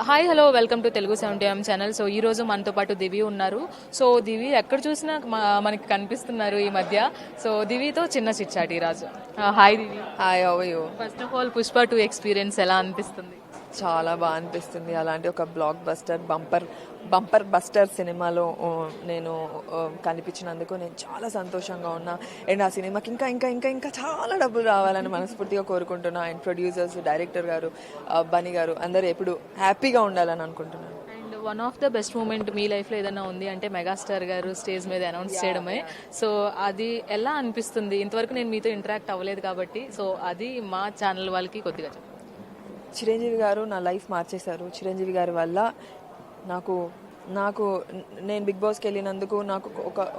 Hi hello welcome to Telugu 70 channel. So ఈ రోజు మనతో పాటు దివి ఉన్నారు. సో దివి ఎక్కడ చూసినా మనకి కనిపిస్తున్నారు ఈ మధ్య. సో దివితో చిన్న చిట్చాటి ఈరోజు. Hi Divi. Hi, how are you? First of all Pushpa 2 experience ఎలా అనిపిస్తుంది? చాలా బాగా అనిపిస్తుంది. అలాంటి ఒక బ్లాక్ బస్టర్ బంపర్ బస్టర్ సినిమాలో నేను కనిపించినందుకు నేను చాలా సంతోషంగా ఉన్నా. అండ్ ఆ సినిమాకి ఇంకా ఇంకా ఇంకా ఇంకా చాలా డబ్బులు రావాలని మనస్ఫూర్తిగా కోరుకుంటున్నా. అండ్ ప్రొడ్యూసర్స్, డైరెక్టర్ గారు, బన్నీ గారు అందరూ ఎప్పుడు హ్యాపీగా ఉండాలని అనుకుంటున్నాను. And one of the best moment మీ లైఫ్లో ఏదైనా ఉంది అంటే మెగాస్టార్ గారు స్టేజ్ మీద అనౌన్స్ చేయడమే. సో అది ఎలా అనిపిస్తుంది? ఇంతవరకు నేను మీతో ఇంటరాక్ట్ అవ్వలేదు కాబట్టి సో అది మా ఛానల్ వాళ్ళకి కొద్దిగా చెప్పండి. చిరంజీవి గారు నా లైఫ్ మార్చేశారు. చిరంజీవి గారి వల్ల నాకు నాకు నేను బిగ్ బాస్కి వెళ్ళినందుకు నాకు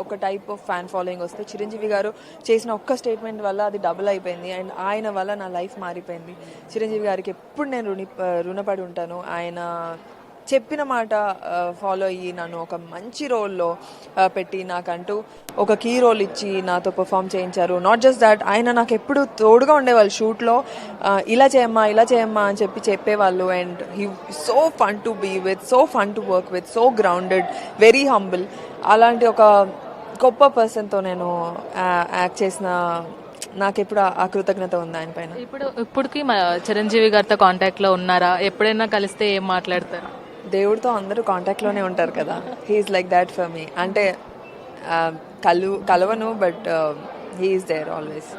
ఒక టైప్ ఆఫ్ ఫ్యాన్ ఫాలోయింగ్ వస్తే చిరంజీవి గారు చేసిన ఒక్క స్టేట్మెంట్ వల్ల అది డబుల్ అయిపోయింది. అండ్ ఆయన వల్ల నా లైఫ్ మారిపోయింది. చిరంజీవి గారికి ఎప్పుడు నేను రుణపడి ఉంటాను. ఆయన చెప్పిన మాట ఫాలో అయ్యి నన్ను ఒక మంచి రోల్లో పెట్టి నాకంటూ ఒక కీ రోల్ ఇచ్చి నాతో పర్ఫామ్ చేయించారు. నాట్ జస్ట్ దాట్, ఆయన నాకు ఎప్పుడు తోడుగా ఉండేవాళ్ళు. షూట్లో ఇలా చేయమ్మా అని చెప్పేవాళ్ళు. And he so fun to be with, so fun to work with, so grounded, very humble. అలాంటి ఒక గొప్ప పర్సన్తో నేను యాక్ట్ చేసిన నాకెప్పుడు ఆ కృతజ్ఞత ఉంది ఆయన పైన. ఇప్పటికి చిరంజీవి గారితో కాంటాక్ట్లో ఉన్నారా? ఎప్పుడైనా కలిస్తే ఏం మాట్లాడతారు? దేవుడితో అందరూ కాంటాక్ట్లోనే ఉంటారు కదా. He's like that for me. అంటే కలవను, but he's there always.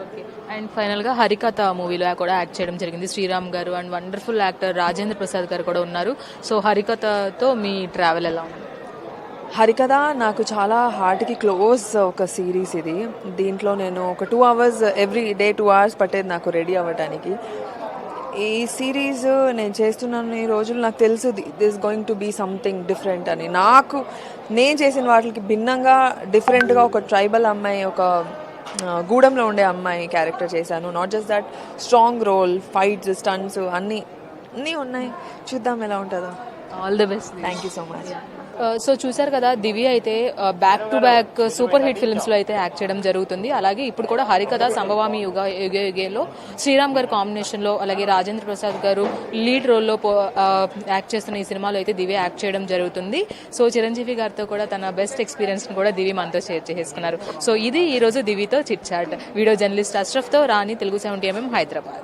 And ఫైనల్గా హరికథ మూవీలో కూడా యాక్ట్ చేయడం జరిగింది Sriram garu. And wonderful actor Rajendra Prasad garu కూడా ఉన్నారు. సో హరికథతో మీ ట్రావెల్ ఎలా ఉంది? హరికథ నాకు చాలా హార్ట్కి క్లోజ్ ఒక సిరీస్ ఇది. దీంట్లో నేను ఒక 2 hours ఎవ్రీ డే 2 hours పట్టేది నాకు రెడీ అవ్వడానికి. ఈ సిరీస్ నేను చేస్తున్నాను ఈ రోజులు నాకు తెలుసు this going to be something different అని. నేను చేసిన వాటికి భిన్నంగా డిఫరెంట్గా ఒక ట్రైబల్ అమ్మాయి, ఒక గూడెంలో ఉండే అమ్మాయి క్యారెక్టర్ చేశాను. Not just that, strong role, fights, stunts అన్నీ ఉన్నాయి. చూద్దాం ఎలా ఉంటుందో. All the best. Thank you so much. So చూసారు కదా, దివి అయితే back to back super hit ఫిల్మ్స్లో అయితే యాక్ట్ చేయడం జరుగుతుంది. అలాగే ఇప్పుడు కూడా హరికథ, సంభవామి యుగేలో శ్రీరామ్ గారు కాంబినేషన్లో, అలాగే రాజేంద్ర ప్రసాద్ గారు లీడ్ రోల్లో యాక్ట్ చేస్తున్న ఈ సినిమాలో అయితే దివి యాక్ట్ చేయడం జరుగుతుంది. సో చిరంజీవి గారితో కూడా తన బెస్ట్ ఎక్స్పీరియన్స్ని కూడా దివి మనతో షేర్ చేసుకున్నారు. సో ఇది ఈరోజు దివితో చిట్ చాట్. వీడియో జర్నలిస్ట్ అష్రఫ్తో రాణి, తెలుగు 70 హైదరాబాద్.